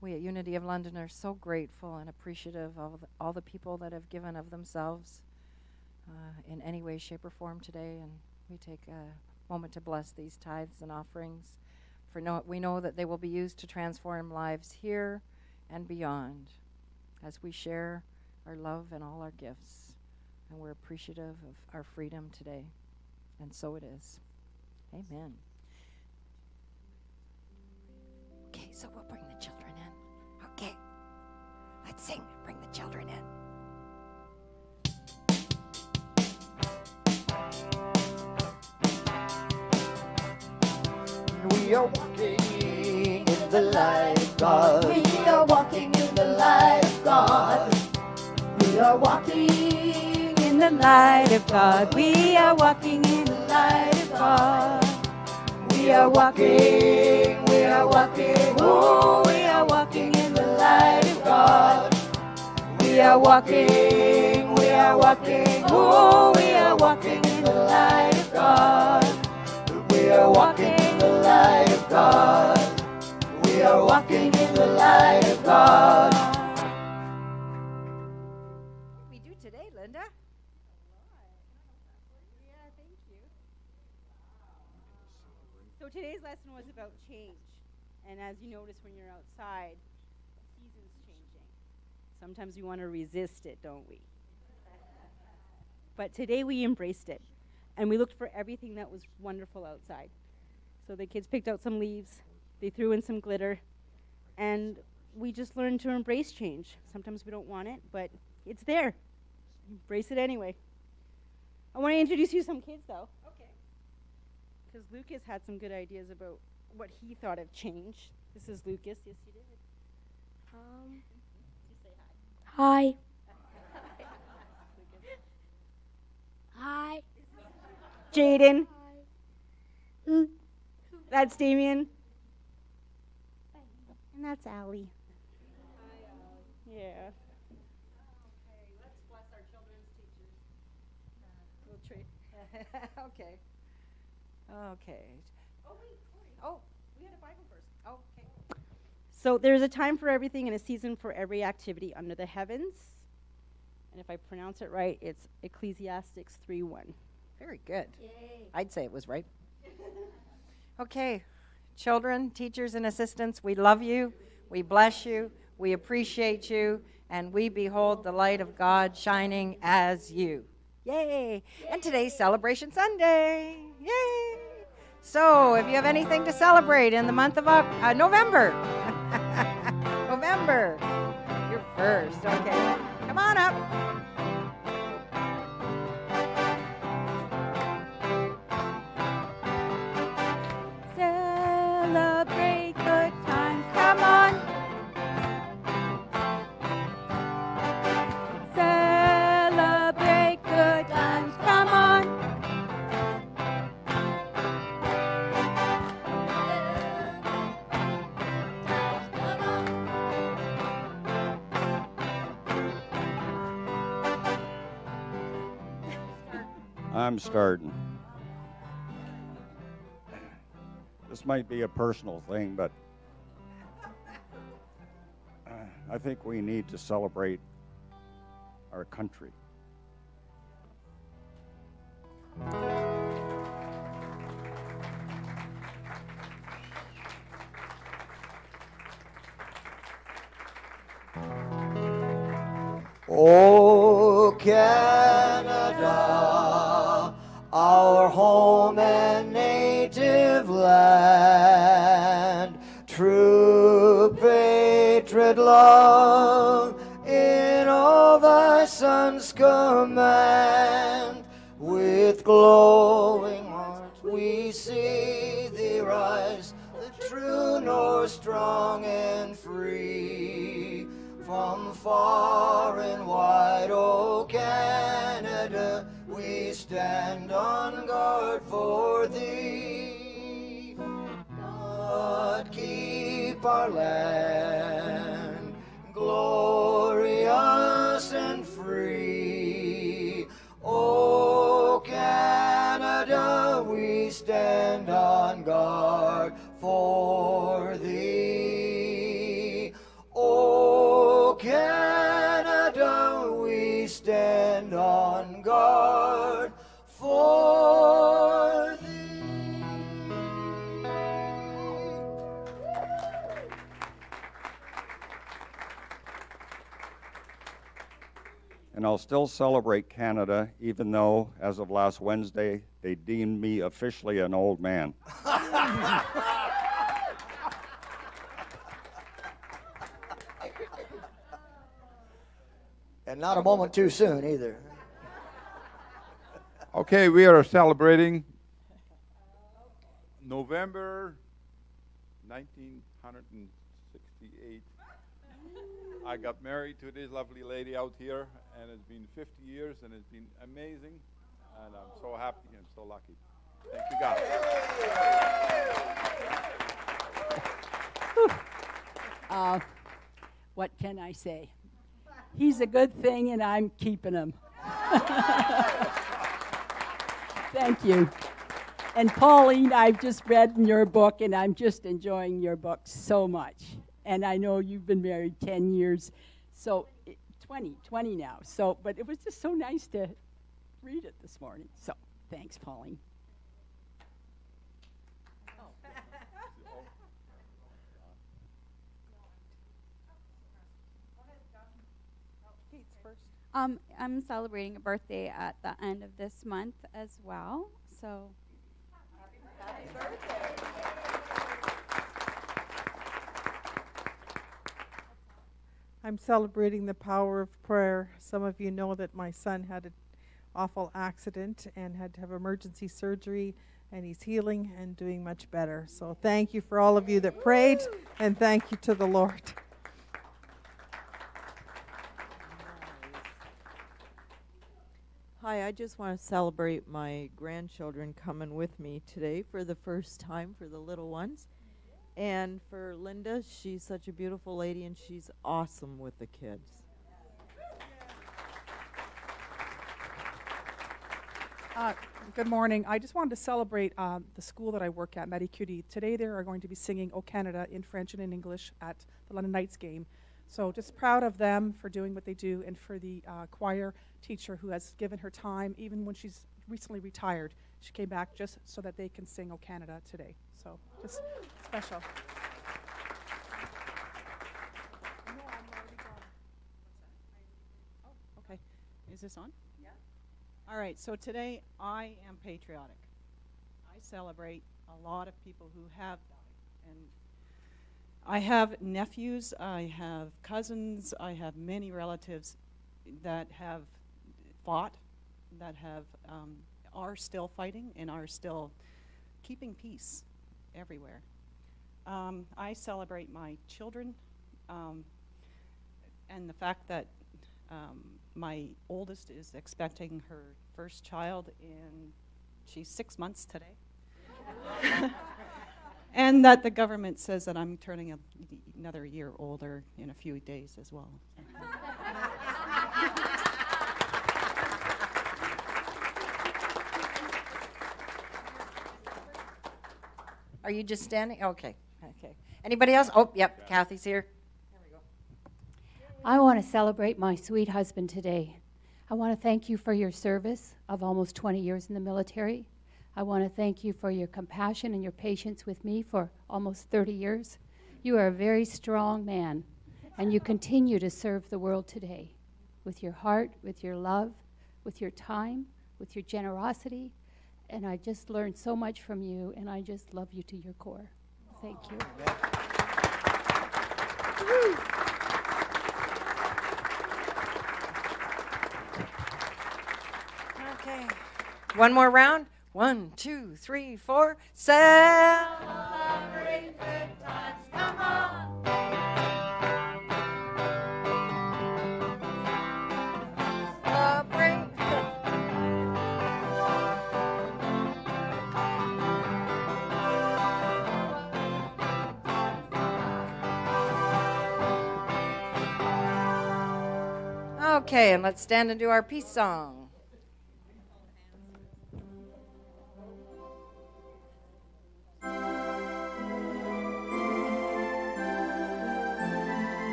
We at Unity of London are so grateful and appreciative of all the people that have given of themselves in any way, shape, or form today, and we take a moment to bless these tithes and offerings. We know that they will be used to transform lives here and beyond as we share our love and all our gifts, and we're appreciative of our freedom today, and so it is. Amen. Okay, so we'll bring the children in. Okay, let's sing. Bring the children in. We are walking in the light of God. We are walking in the light of God. We are walking in the light of God. We are walking in the light of God. We are walking, oh, we are walking in the light of God. We are walking, oh, we are walking in the light of God. We are walking in the light of God. We are walking in the light of God. What did we do today, Linda? Yeah, thank you. So today's lesson was about change. And as you notice when you're outside, the season's changing. Sometimes we want to resist it, don't we? But today we embraced it. And we looked for everything that was wonderful outside. So the kids picked out some leaves, they threw in some glitter, and we just learned to embrace change. Sometimes we don't want it, but it's there. Embrace it anyway. I want to introduce you to some kids, though. Okay. Because Lucas had some good ideas about what he thought of change. This is Lucas. Yes, you did. Hi. Hi. Jaden. That's Damien. And that's Allie. Yeah. Okay, let's bless our children's teachers. We'll okay. Okay. Oh, wait. Oh, we had a Bible verse. Oh, okay. So there's a time for everything and a season for every activity under the heavens. And if I pronounce it right, it's Ecclesiastes 3:1. Very good. Yay. I'd say it was right. Okay. Children, teachers, and assistants, we love you, we bless you, we appreciate you, and we behold the light of God shining as you. Yay! And today's Celebration Sunday. Yay! So, if you have anything to celebrate in the month of November, November, you're first. Okay, come on up. Celebrate good times. Come on. Celebrate good times. Come on. I'm starting. This might be a personal thing, but I think we need to celebrate our country. Oh, Canada, our home and native land, true patriot love in all thy son's command. With glowing hearts we see thee rise, the true north strong and free. From far and wide, oh Canada, we stand on guard for thee. God keep our land glorious and free. Oh Canada, we stand on guard for thee. Oh Canada, we stand on guard for thee. And I'll still celebrate Canada, even though, as of last Wednesday, they deemed me officially an old man. And not a moment too soon either. Okay, we are celebrating November 1968. I got married to this lovely lady out here, and it's been 50 years, and it's been amazing, and I'm so happy and so lucky. Thank you, God. What can I say? He's a good thing, and I'm keeping him. Thank you. And Pauline, I've just read in your book, and I'm just enjoying your book so much. And I know you've been married 10 years, so 20 now. So, but it was just so nice to read it this morning. So, thanks, Pauline. I'm celebrating a birthday at the end of this month as well. So, happy birthday. I'm celebrating the power of prayer. Some of you know that my son had an awful accident and had to have emergency surgery, and he's healing and doing much better. So thank you for all of you that prayed, and thank you to the Lord. Hi, I just want to celebrate my grandchildren coming with me today for the first time for the little ones. And for Linda, she's such a beautiful lady and she's awesome with the kids. Good morning. I just wanted to celebrate the school that I work at, Marie Curie. Today they are going to be singing O Canada in French and in English at the London Knights game. So just proud of them for doing what they do, and for the choir teacher who has given her time, even when she's recently retired. She came back just so that they can sing O Canada today. So just special. Okay. Is this on? Yeah. All right. So today I am patriotic. I celebrate a lot of people who have died. And I have nephews, I have cousins, I have many relatives that have fought, that have are still fighting and are still keeping peace everywhere. I celebrate my children and the fact that my oldest is expecting her first child, and she's 6 months today. And that the government says that I'm turning another year older in a few days as well. Are you just standing? Okay. Okay. Anybody else? Oh, yep. Kathy's here. I want to celebrate my sweet husband today. I want to thank you for your service of almost 20 years in the military. I want to thank you for your compassion and your patience with me for almost 30 years. You are a very strong man, and you continue to serve the world today with your heart, with your love, with your time, with your generosity. And I just learned so much from you, and I just love you to your core. Thank you. Okay. One more round. 1, 2, 3, 4. Celebrate good times. Come on. Celebrate. Okay, and let's stand and do our peace song.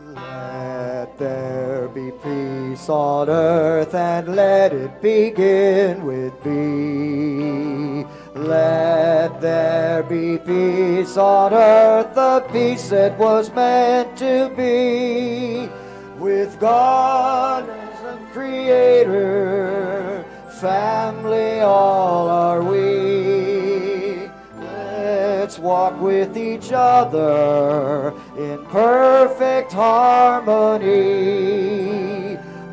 Let there be peace on earth, and let it begin with me. Let there be peace on earth, the peace that was meant to be. With God as the Creator, family all are we. Let's walk with each other in perfect harmony.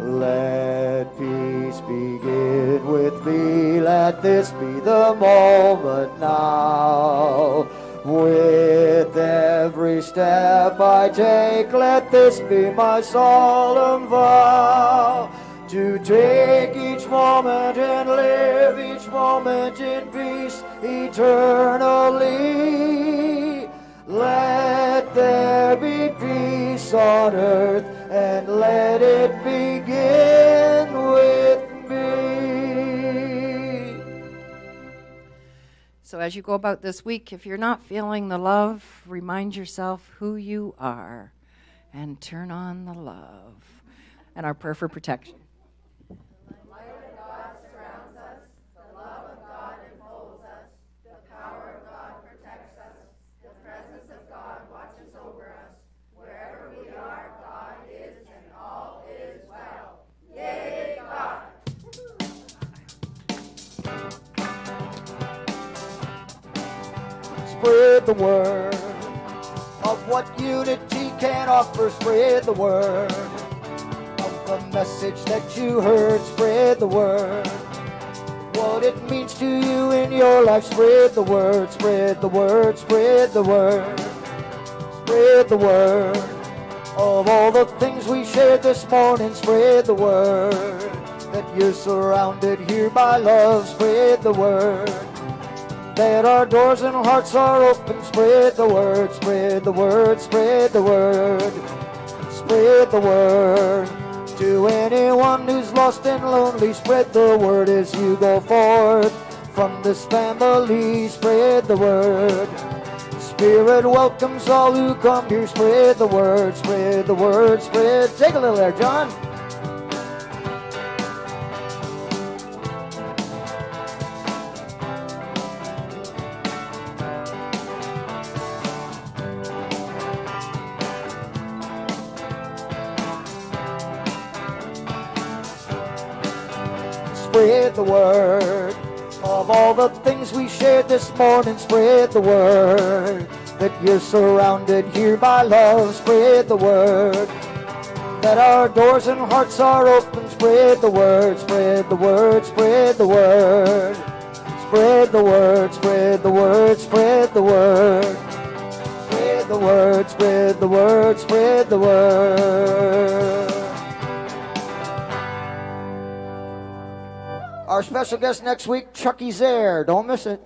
Let peace begin with me. Let this be the moment now. With every step I take, let this be my solemn vow. To take each moment and live each moment in peace eternally. Let there be peace on earth, and let it begin with me. So as you go about this week, if you're not feeling the love, remind yourself who you are and turn on the love. And our prayer for protection. Spread the word of what unity can offer. Spread the word of the message that you heard. Spread the word, what it means to you in your life. Spread the word, spread the word, spread the word. Spread the word Of all the things we shared this morning, spread the word that you're surrounded here by love. Spread the word that our doors and hearts are open. Spread the word, spread the word, spread the word. Spread the word to anyone who's lost and lonely. Spread the word as you go forth from this family. Spread the word. Spirit welcomes all who come here. Spread the word, spread the word, spread. Take a little there, John. Spread the word of all the things we shared this morning. Spread the word that you're surrounded here by love. Spread the word that our doors and hearts are open. Spread the word, spread the word, spread the word. Spread the word, spread the word, spread the word. Spread the word, spread the word, spread the word. Our special guest next week, Chucky's there. Don't miss it.